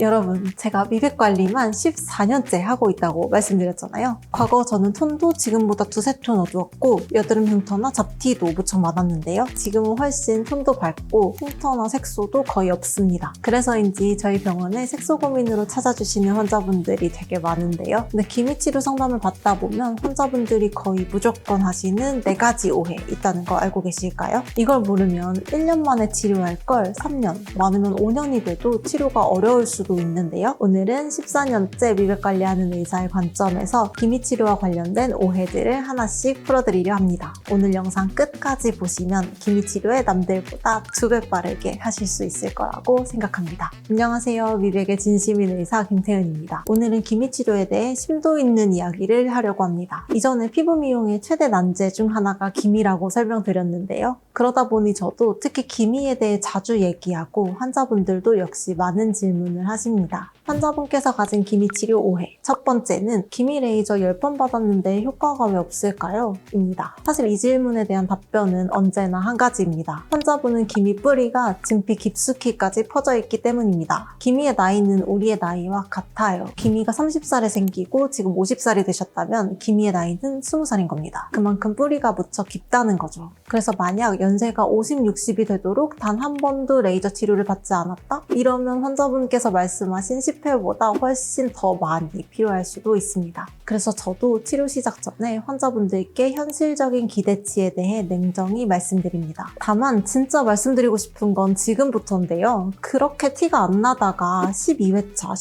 여러분, 제가 미백 관리만 14년째 하고 있다고 말씀드렸잖아요. 과거 저는 톤도 지금보다 두세 톤 어두웠고 여드름 흉터나 잡티도 무척 많았는데요. 지금은 훨씬 톤도 밝고 흉터나 색소도 거의 없습니다. 그래서인지 저희 병원에 색소 고민으로 찾아주시는 환자분들이 되게 많은데요. 근데 기미치료 상담을 받다 보면 환자분들이 거의 무조건 하시는 4가지 오해 있다는 거 알고 계실까요? 이걸 모르면 1년 만에 치료할 걸 3년, 많으면 5년이 돼도 치료가 어려울 수도 있는데요. 오늘은 14년째 미백 관리하는 의사의 관점에서 기미치료와 관련된 오해들을 하나씩 풀어드리려 합니다. 오늘 영상 끝까지 보시면 기미치료에 남들보다 2배 빠르게 하실 수 있을 거라고 생각합니다. 안녕하세요. 미백의 진심인 의사 김태은입니다. 오늘은 기미치료에 대해 심도 있는 이야기를 하려고 합니다. 이전에 피부 미용의 최대 난제 중 하나가 기미라고 설명드렸는데요. 그러다 보니 저도 특히 기미에 대해 자주 얘기하고 환자분들도 역시 많은 질문을 하십니다. 환자분께서 가진 기미치료 오해. 첫 번째는 기미 레이저 10번 받았는데 효과가 왜 없을까요? 입니다. 사실 이 질문에 대한 답변은 언제나 한 가지입니다. 환자분은 기미 뿌리가 진피 깊숙이까지 퍼져 있기 때문입니다. 기미의 나이는 우리의 나이와 같아요. 기미가 30살에 생기고 지금 50살이 되셨다면 기미의 나이는 20살인 겁니다. 그만큼 뿌리가 무척 깊다는 거죠. 그래서 만약 연세가 50, 60이 되도록 단 한 번도 레이저 치료를 받지 않았다? 이러면 환자분께서 말씀하신 10회보다 훨씬 더 많이 필요할 수도 있습니다. 그래서 저도 치료 시작 전에 환자분들께 현실적인 기대치에 대해 냉정히 말씀드립니다. 다만 진짜 말씀드리고 싶은 건 지금부터인데요. 그렇게 티가 안 나다가 12회차,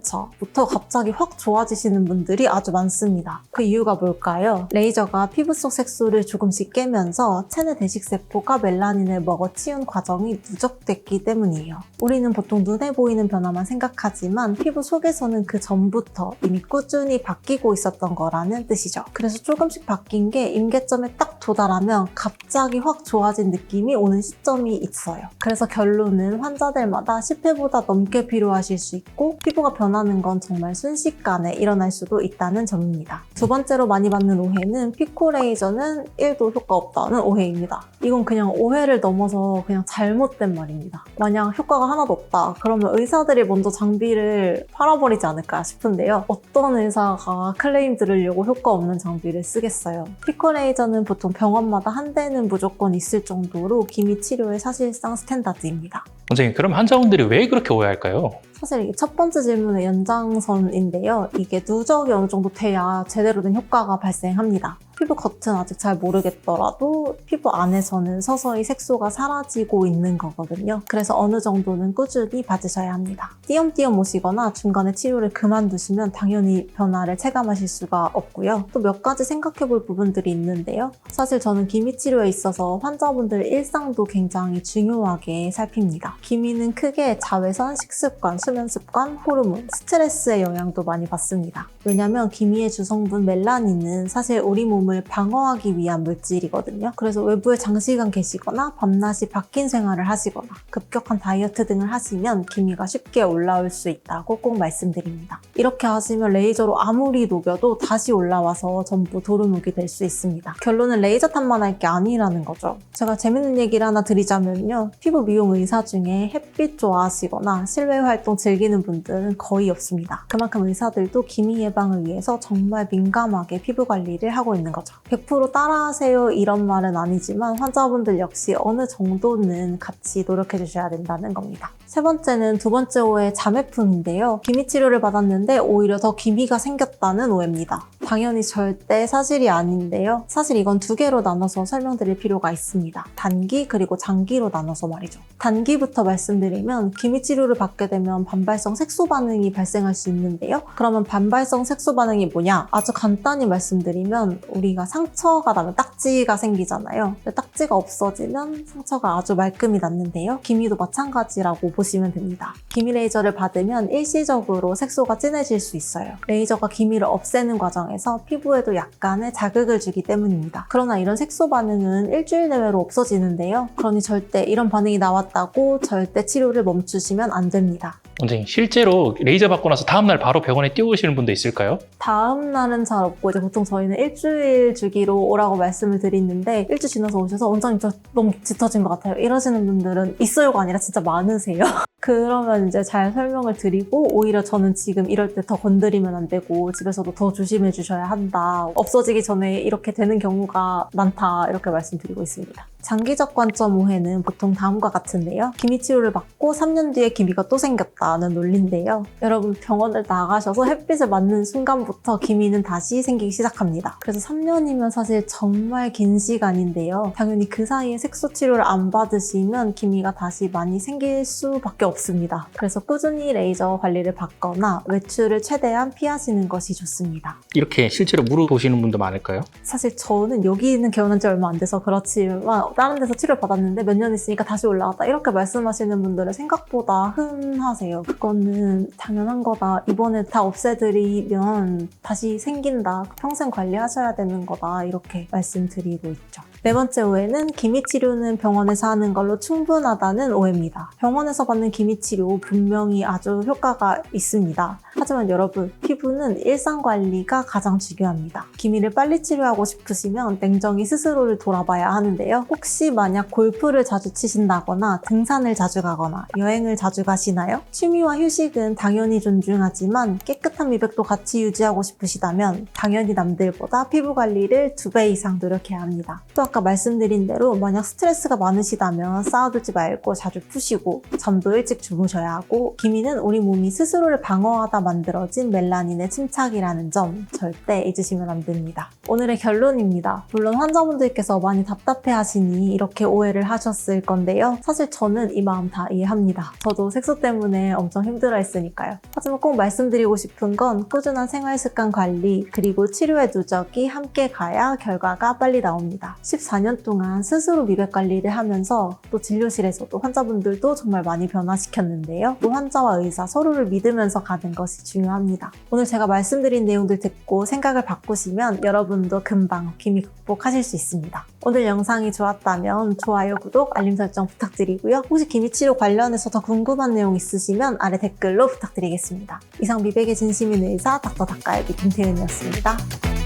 13회차부터 갑자기 확 좋아지시는 분들이 아주 많습니다. 그 이유가 뭘까요? 레이저가 피부 속 색소를 조금씩 깨면서 체내 대식세포가 멜라닌을 먹어치운 과정이 누적됐기 때문이에요. 우리는 보통 눈에 보이는 변화만 생각하지만 피부 속에서는 그 전부터 이미 꾸준히 바뀌고 있었던 거라는 뜻이죠. 그래서 조금씩 바뀐 게 임계점에 딱 도달하면 갑자기 확 좋아진 느낌이 오는 시점이 있어요. 그래서 결론은 환자들마다 10회보다 넘게 필요하실 수 있고 피부가 변하는 건 정말 순식간에 일어날 수도 있다는 점입니다. 두 번째로 많이 받는 오해는 피코 레이저는 1도 효과 없다는 오해입니다. 이건 그냥 오해를 넘어서 그냥 잘못된 말입니다. 만약 효과가 하나도 없다 그러면 의사들이 먼저 장비를 팔아버리지 않을까 싶은데요. 어떤 의사가 클레임 들으려고 효과 없는 장비를 쓰겠어요. 피코 레이저는 보통 병원마다 한 대는 무조건 있을 정도로 기미 치료의 사실상 스탠다드입니다. 선생님, 그럼 환자분들이 왜 그렇게 오해할까요? 사실 이게 첫 번째 질문의 연장선인데요. 이게 누적이 어느 정도 돼야 제대로 된 효과가 발생합니다. 피부 겉은 아직 잘 모르겠더라도 피부 안에서는 서서히 색소가 사라지고 있는 거거든요. 그래서 어느 정도는 꾸준히 받으셔야 합니다. 띄엄띄엄 오시거나 중간에 치료를 그만두시면 당연히 변화를 체감하실 수가 없고요. 또 몇 가지 생각해 볼 부분들이 있는데요. 사실 저는 기미 치료에 있어서 환자분들 일상도 굉장히 중요하게 살핍니다. 기미는 크게 자외선, 식습관, 수면 습관, 호르몬, 스트레스의 영향도 많이 받습니다. 왜냐면 기미의 주성분 멜라닌은 사실 우리 몸을 방어하기 위한 물질이거든요. 그래서 외부에 장시간 계시거나 밤낮이 바뀐 생활을 하시거나 급격한 다이어트 등을 하시면 기미가 쉽게 올라올 수 있다고 꼭 말씀드립니다. 이렇게 하시면 레이저로 아무리 녹여도 다시 올라와서 전부 도루묵이 될 수 있습니다. 결론은 레이저 탓만 할 게 아니라는 거죠. 제가 재밌는 얘기를 하나 드리자면요. 피부 미용 의사 중에 햇빛 좋아하시거나 실외 활동 즐기는 분들은 거의 없습니다. 그만큼 의사들도 기미 예방을 위해서 정말 민감하게 피부 관리를 하고 있는 거죠. 100% 따라하세요 이런 말은 아니지만 환자분들 역시 어느 정도는 같이 노력해 주셔야 된다는 겁니다. 세 번째는 두 번째 오해 자매품인데요. 기미 치료를 받았는데 오히려 더 기미가 생겼다는 오해입니다. 당연히 절대 사실이 아닌데요. 사실 이건 2개로 나눠서 설명드릴 필요가 있습니다. 단기 그리고 장기로 나눠서 말이죠. 단기부터 말씀드리면 기미 치료를 받게 되면 반발성 색소 반응이 발생할 수 있는데요. 그러면 반발성 색소 반응이 뭐냐? 아주 간단히 말씀드리면 우리가 상처가 나면 딱지가 생기잖아요. 딱지가 없어지면 상처가 아주 말끔히 낫는데요. 기미도 마찬가지라고 보시면 됩니다. 기미 레이저를 받으면 일시적으로 색소가 진해질 수 있어요. 레이저가 기미를 없애는 과정에서 피부에도 약간의 자극을 주기 때문입니다. 그러나 이런 색소 반응은 일주일 내외로 없어지는데요. 그러니 절대 이런 반응이 나왔다고 절대 치료를 멈추시면 안 됩니다. 선생님, 실제로 레이저 받고 나서 다음날 바로 병원에 뛰어오시는 분도 있을까요? 다음 날은 잘 없고 이제 보통 저희는 일주일 주기로 오라고 말씀을 드리는데 일주일 지나서 오셔서 원장님 저 너무 짙어진 것 같아요 이러시는 분들은 있어요가 아니라 진짜 많으세요. 그러면 이제 잘 설명을 드리고 오히려 저는 지금 이럴 때 더 건드리면 안 되고 집에서도 더 조심해 주셔야 한다. 없어지기 전에 이렇게 되는 경우가 많다. 이렇게 말씀드리고 있습니다. 장기적 관점 오해는 보통 다음과 같은데요. 기미 치료를 받고 3년 뒤에 기미가 또 생겼다는 논리인데요. 여러분 병원을 나가셔서 햇빛을 맞는 순간부터 기미는 다시 생기기 시작합니다. 그래서 3년이면 사실 정말 긴 시간인데요. 당연히 그 사이에 색소 치료를 안 받으시면 기미가 다시 많이 생길 수밖에 없습니다. 그래서 꾸준히 레이저 관리를 받거나 외출을 최대한 피하시는 것이 좋습니다. 이렇게 실제로 물어보시는 분도 많을까요? 사실 저는 여기는 개원한 지 얼마 안 돼서 그렇지만 다른 데서 치료를 받았는데 몇 년 있으니까 다시 올라왔다 이렇게 말씀하시는 분들은 생각보다 흔하세요. 그거는 당연한 거다. 이번에 다 없애드리면 다시 생긴다. 평생 관리하셔야 되는 거다. 이렇게 말씀드리고 있죠. 네 번째 오해는 기미 치료는 병원에서 하는 걸로 충분하다는 오해입니다. 병원에서 받는 기미 치료 분명히 아주 효과가 있습니다. 하지만 여러분, 피부는 일상 관리가 가장 중요합니다. 기미를 빨리 치료하고 싶으시면 냉정히 스스로를 돌아봐야 하는데요. 혹시 만약 골프를 자주 치신다거나 등산을 자주 가거나 여행을 자주 가시나요? 취미와 휴식은 당연히 존중하지만 깨끗한 미백도 같이 유지하고 싶으시다면 당연히 남들보다 피부 관리를 2배 이상 노력해야 합니다. 또 아까 말씀드린 대로 만약 스트레스가 많으시다면 쌓아두지 말고 자주 푸시고 잠도 일찍 주무셔야 하고 기미는 우리 몸이 스스로를 방어하다 만들어진 멜라닌의 침착이라는 점 절대 잊으시면 안 됩니다. 오늘의 결론입니다. 물론 환자분들께서 많이 답답해하시니 이렇게 오해를 하셨을 건데요. 사실 저는 이 마음 다 이해합니다. 저도 색소 때문에 엄청 힘들어했으니까요. 하지만 꼭 말씀드리고 싶은 건 꾸준한 생활습관 관리 그리고 치료의 누적이 함께 가야 결과가 빨리 나옵니다. 14년 동안 스스로 미백 관리를 하면서 또 진료실에서도 환자분들도 정말 많이 변화시켰는데요. 또 환자와 의사 서로를 믿으면서 가는 것이 중요합니다. 오늘 제가 말씀드린 내용들 듣고 생각을 바꾸시면 여러분도 금방 기미 극복하실 수 있습니다. 오늘 영상이 좋았다면 좋아요, 구독, 알림 설정 부탁드리고요. 혹시 기미 치료 관련해서 더 궁금한 내용 있으시면 아래 댓글로 부탁드리겠습니다. 이상 미백의 진심인 의사 닥터 닥가이비 김태은이었습니다.